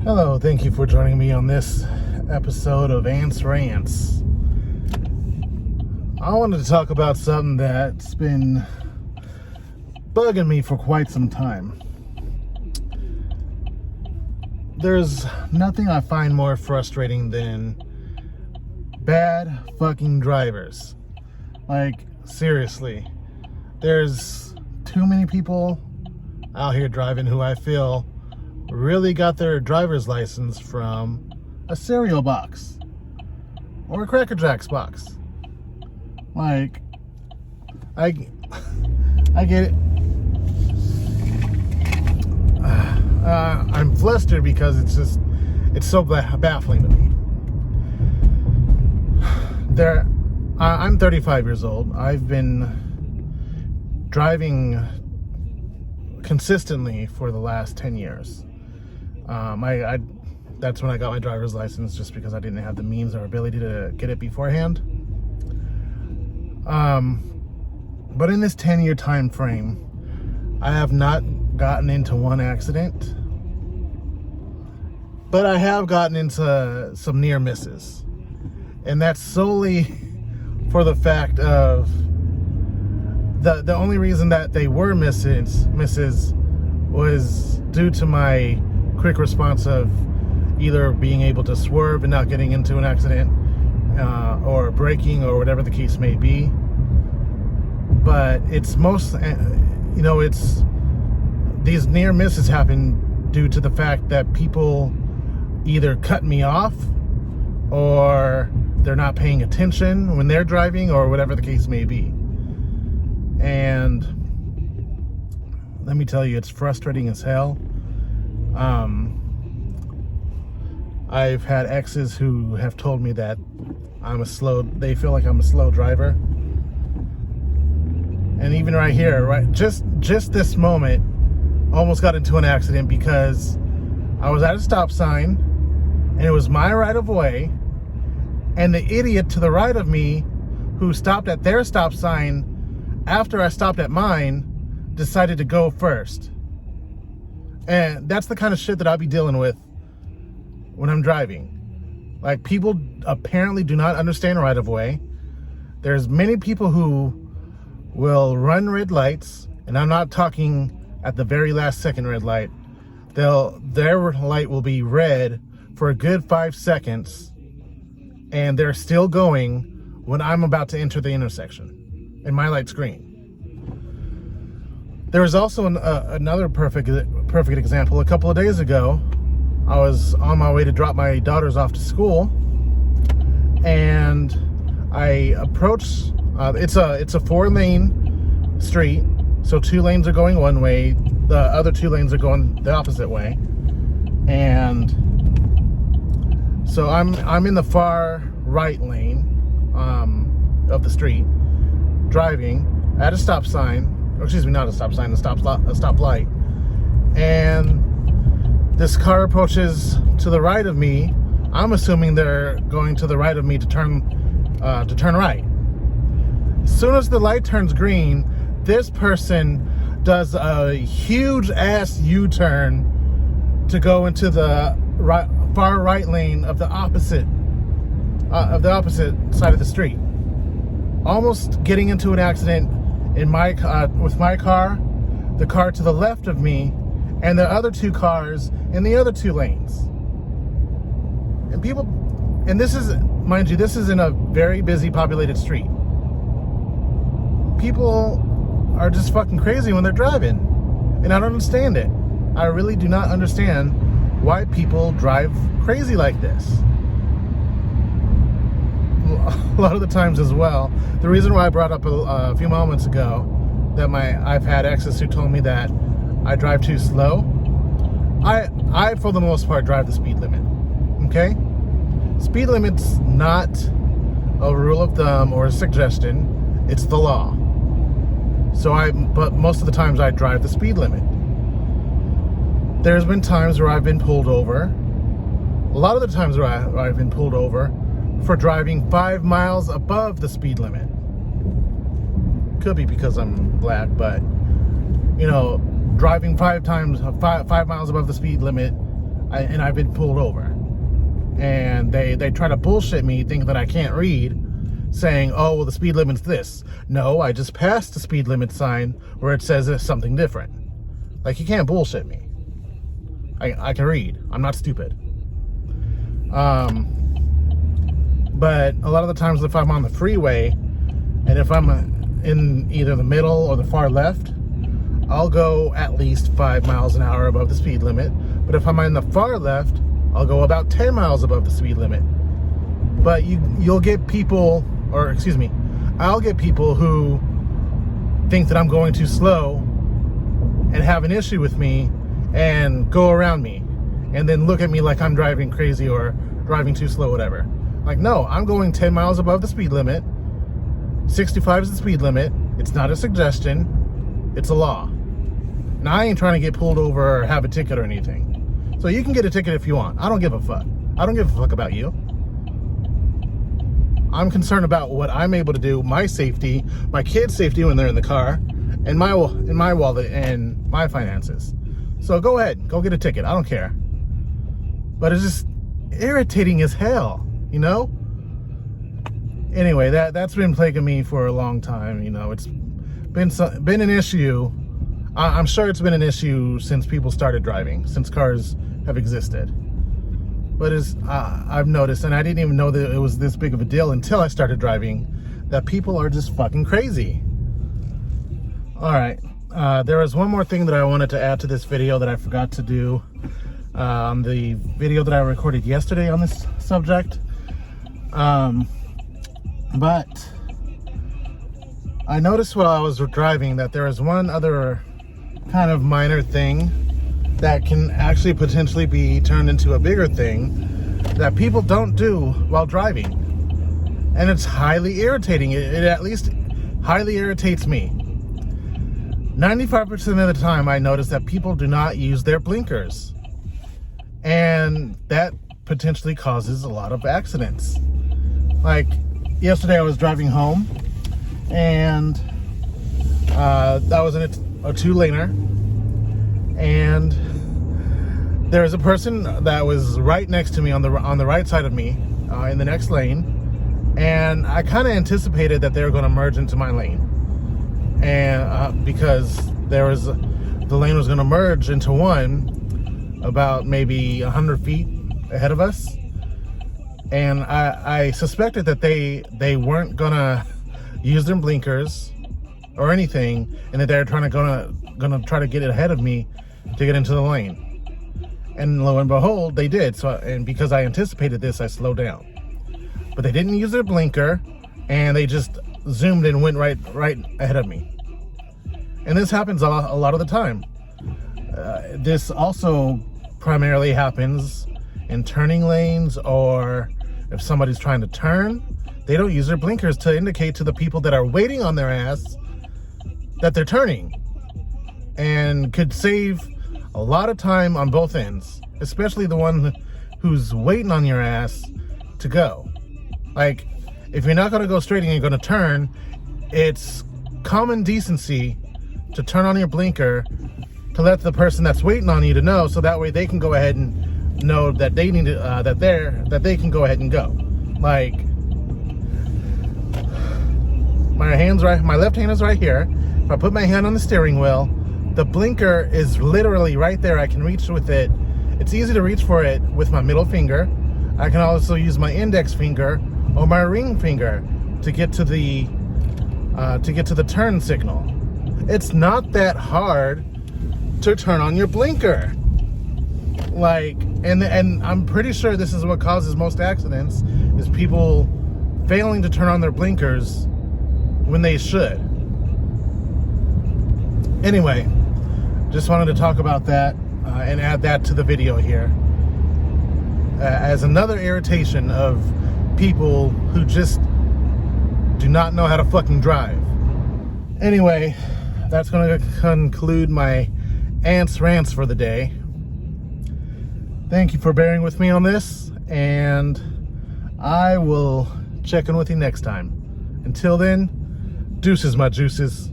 Hello, thank you for joining me on this episode of Ants Rants. I wanted to talk about something that's been bugging me for quite some time. There's nothing I find more frustrating than bad fucking drivers. Like, seriously, there's too many people out here driving who I feel really got their driver's license from a cereal box or a Cracker Jacks box. Like, I get it. I'm flustered because it's so baffling to me. I'm 35 years old. I've been driving consistently for the last 10 years. That's when I got my driver's license, just because I didn't have the means or ability to get it beforehand. But in this 10-year time frame, I have not gotten into one accident, but I have gotten into some near misses. And that's solely for the fact of the only reason that they were misses was due to my quick response of either being able to swerve and not getting into an accident, or braking, or whatever the case may be. But it's these near misses happen due to the fact that people either cut me off, or they're not paying attention when they're driving, or whatever the case may be. And let me tell you, it's frustrating as hell. I've had exes who have told me that they feel like I'm a slow driver. And even right here, just this moment, almost got into an accident because I was at a stop sign and it was my right of way, and the idiot to the right of me, who stopped at their stop sign after I stopped at mine, decided to go first. And that's the kind of shit that I'll be dealing with when I'm driving. Like, people apparently do not understand right of way. There's many people who will run red lights, and I'm not talking at the very last second red light. Their light will be red for a good 5 seconds, and they're still going when I'm about to enter the intersection, and my light's green. There was also another perfect example. A couple of days ago, I was on my way to drop my daughters off to school, and I approached. It's a 4-lane street, so 2 lanes are going one way, the other 2 lanes are going the opposite way, and so I'm in the far right lane of the street, driving at a stop sign. Or excuse me, not a stop sign, a stoplight. And this car approaches to the right of me. I'm assuming they're going to the right of me to turn right. As soon as the light turns green, this person does a huge ass U-turn to go into the far right lane of the opposite side of the street, almost getting into an accident with my car, the car to the left of me, and the other 2 cars in the other 2 lanes. And this is, mind you, this is in a very busy, populated street. People are just fucking crazy when they're driving, and I don't understand it. I really do not understand why people drive crazy like this. A lot of the times as well, the reason why I brought up a few moments ago that I've had exes who told me that I drive too slow. I for the most part drive the speed limit. Okay? Speed limit's not a rule of thumb or a suggestion, it's the law. But most of the times I drive the speed limit. There's been times where I've been pulled over. A lot of the times where I've been pulled over for driving 5 miles above the speed limit. Could be because I'm black, but driving 5 miles above the speed limit and I've been pulled over. And they try to bullshit me, thinking that I can't read, saying, oh, well, the speed limit's this. No, I just passed the speed limit sign where it says it's something different. Like, you can't bullshit me. I can read. I'm not stupid. But a lot of the times if I'm on the freeway, and if I'm in either the middle or the far left, I'll go at least 5 miles an hour above the speed limit. But if I'm in the far left, I'll go about 10 miles above the speed limit. But you'll get people, or excuse me, I'll get people who think that I'm going too slow and have an issue with me and go around me and then look at me like I'm driving crazy or driving too slow, whatever. Like, no, I'm going 10 miles above the speed limit. 65 is the speed limit. It's not a suggestion. It's a law. And I ain't trying to get pulled over or have a ticket or anything. So you can get a ticket if you want. I don't give a fuck. I don't give a fuck about you. I'm concerned about what I'm able to do, my safety, my kids' safety when they're in the car, and my wallet and my finances. So go ahead, go get a ticket. I don't care. But it's just irritating as hell, you know? Anyway, that's been plaguing me for a long time. You know, it's been an issue. I'm sure it's been an issue since people started driving, since cars have existed. But I've noticed, and I didn't even know that it was this big of a deal until I started driving, that people are just fucking crazy. All right, there was one more thing that I wanted to add to this video that I forgot to do. The video that I recorded yesterday on this subject. But I noticed while I was driving that there is one other kind of minor thing that can actually potentially be turned into a bigger thing that people don't do while driving. And it's highly irritating. It at least highly irritates me. 95% of the time I notice that people do not use their blinkers. And that potentially causes a lot of accidents. Like yesterday I was driving home and that was in a two-laner, and there was a person that was right next to me on the right side of me in the next lane, and I kind of anticipated that they were going to merge into my lane, and because the lane was going to merge into one about maybe 100 feet ahead of us, and I suspected that they weren't gonna use their blinkers or anything, and that they're gonna try to get ahead of me to get into the lane. And lo and behold, they did. So, and because I anticipated this, I slowed down. But they didn't use their blinker, and they just zoomed and went right ahead of me. And this happens a lot of the time. This also primarily happens in turning lanes, or if somebody's trying to turn, they don't use their blinkers to indicate to the people that are waiting on their ass that they're turning, and could save a lot of time on both ends, especially the one who's waiting on your ass to go. Like, if you're not going to go straight and you're going to turn, it's common decency to turn on your blinker to let the person that's waiting on you to know, so that way they can go ahead and know that they need to, that they can go ahead and go. Like, my left hand is right here. If I put my hand on the steering wheel, the blinker is literally right there. I can reach with it. It's easy to reach for it with my middle finger. I can also use my index finger or my ring finger to get to the turn signal. It's not that hard to turn on your blinker. Like, and I'm pretty sure this is what causes most accidents, is people failing to turn on their blinkers when they should. Anyway, just wanted to talk about that and add that to the video here as another irritation of people who just do not know how to fucking drive. Anyway, that's going to conclude my ants rants for the day. Thank you for bearing with me on this, and I will check in with you next time. Until then, deuces my juices.